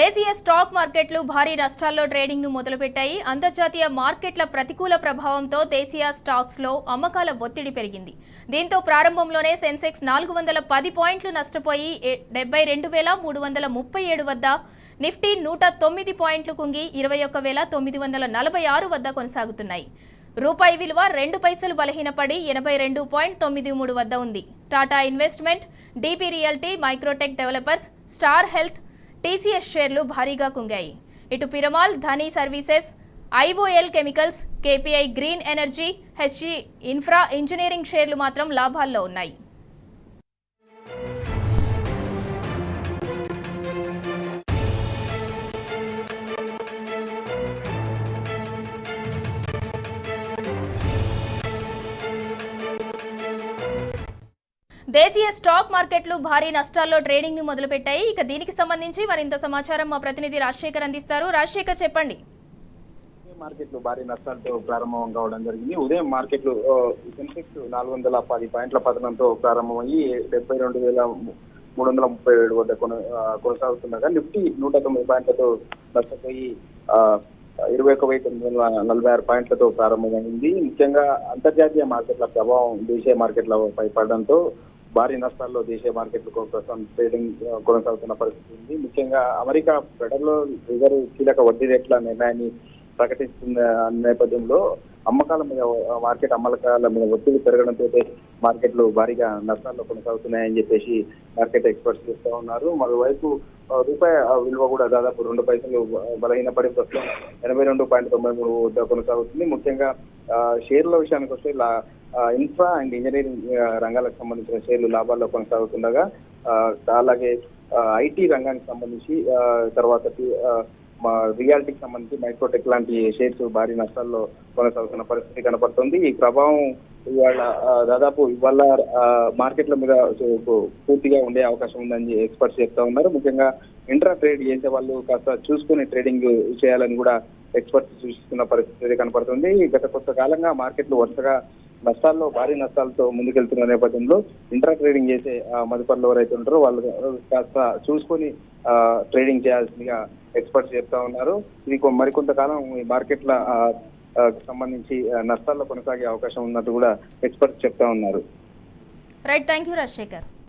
దేశీయ స్టాక్ మార్కెట్లు భారీ నష్టాల్లో ట్రేడింగ్ ను మొదలుపెట్టాయి. అంతర్జాతీయ మార్కెట్ల ప్రతికూల ప్రభావంతో దేశీయ స్టాక్స్ లో అమ్మకాల ఒత్తిడి పెరిగింది. దీంతో ప్రారంభంలోనే సెన్సెక్స్ 410 పాయింట్లు నష్టపోయి 72,337 వద్ద, నిఫ్టీ 109 పాయింట్లు కుంగి 21,946 వద్ద కొనసాగుతున్నాయి. రూపాయి విలువ 2 పైసలు బలహీనపడి 82.93 వద్ద ఉంది. Tata investment, DP realty, Microtek developers, star health, TCS షేర్లు భారీగా కుంగాయి. ఇటు Piramal, Dhani services, IOL chemicals, KPI green energy, HG infra engineering షేర్లు మాత్రం లాభాల్లో ఉన్నాయి. దేశీయ స్టాక్ మార్కెట్లు భారీ నష్టాల్లో ట్రేడింగ్ ను మొదలుపెట్టాయి. ఇక దీనికి సంబంధించి మరింత సమాచారం మా ప్రతినిధి రాజశేఖర్ అందిస్తారు. రాజశేఖర్, చెప్పండి. మార్కెట్లు భారీ నష్టాలతో ప్రారంభం కావడం జరిగింది. ఉదయం మార్కెట్లు సెన్సెక్స్ 410 పాయింట్ల పతనంతో ప్రారంభమయ్యి 72,337 వద్ద కొనసాగుతుండగా, నిఫ్టీ 109 పాయింట్లతో నష్టపోయి 21,946 పాయింట్లతో ప్రారంభమైంది. ముఖ్యంగా అంతర్జాతీయ మార్కెట్ల ప్రభావం దేశీయ మార్కెట్లపై పడడంతో భారీ నష్టాల్లో దేశీయ మార్కెట్లు ప్రస్తుతం ట్రేడింగ్ కొనసాగుతున్న పరిస్థితి ఉంది. ముఖ్యంగా అమెరికా ఫెడరల్ రిజర్వ్ కీలక వడ్డీ రేట్ల నిర్ణయాన్ని ప్రకటిస్తున్న నేపథ్యంలో మార్కెట్ అమ్మకాల మీద ఒత్తిడి పెరగడంతో మార్కెట్లు భారీగా నష్టాల్లో కొనసాగుతున్నాయని చెప్పేసి మార్కెట్ ఎక్స్పర్ట్స్ చెప్తా ఉన్నారు. మరోవైపు రూపాయి విలువ కూడా దాదాపు 2 పైసలు బలహీనపడి ప్రస్తుతం 82.93 వద్ద కొనసాగుతుంది. ముఖ్యంగా షేర్ల విషయానికి వస్తే ఇన్ఫ్రా అండ్ ఇంజనీరింగ్ రంగాలకు సంబంధించిన షేర్లు లాభాల్లో కొనసాగుతుండగా, అలాగే ఐటీ రంగానికి సంబంధించి తర్వాత రియాలిటీకి సంబంధించి మైక్రోటెక్ లాంటి షేర్స్ భారీ నష్టాల్లో కొనసాగుతున్న పరిస్థితి కనపడుతుంది. ఈ ప్రభావం ఇవాళ మార్కెట్ల మీద పూర్తిగా ఉండే అవకాశం ఉందని ఎక్స్పర్ట్స్ చెప్తా ఉన్నారు. ముఖ్యంగా ఇంట్రా ట్రేడ్ చేసే వాళ్ళు కాస్త చూసుకుని ట్రేడింగ్ చేయాలని కూడా ఎక్స్పర్ట్స్ సూచిస్తున్న పరిస్థితి కనపడుతుంది. గత కొంతకాలంగా మార్కెట్లు వరుసగా భారీ నష్టాలతో ముందుకెళ్తున్న నేపథ్యంలో ఇంట్రా ట్రేడింగ్ చేసే మదుపరులు ఎవరైతే ఉంటారో వాళ్ళు కాస్త చూసుకొని ట్రేడింగ్ చేయాల్సిందిగా ఎక్స్పర్ట్స్ చెప్తా ఉన్నారు. ఇది మరికొంతకాలం ఈ మార్కెట్ల సంబంధించి నష్టాల్లో కొనసాగే అవకాశం ఉన్నట్టు కూడా ఎక్స్పర్ట్స్ చెప్తా ఉన్నారు. Right, thank you Rajasekhar.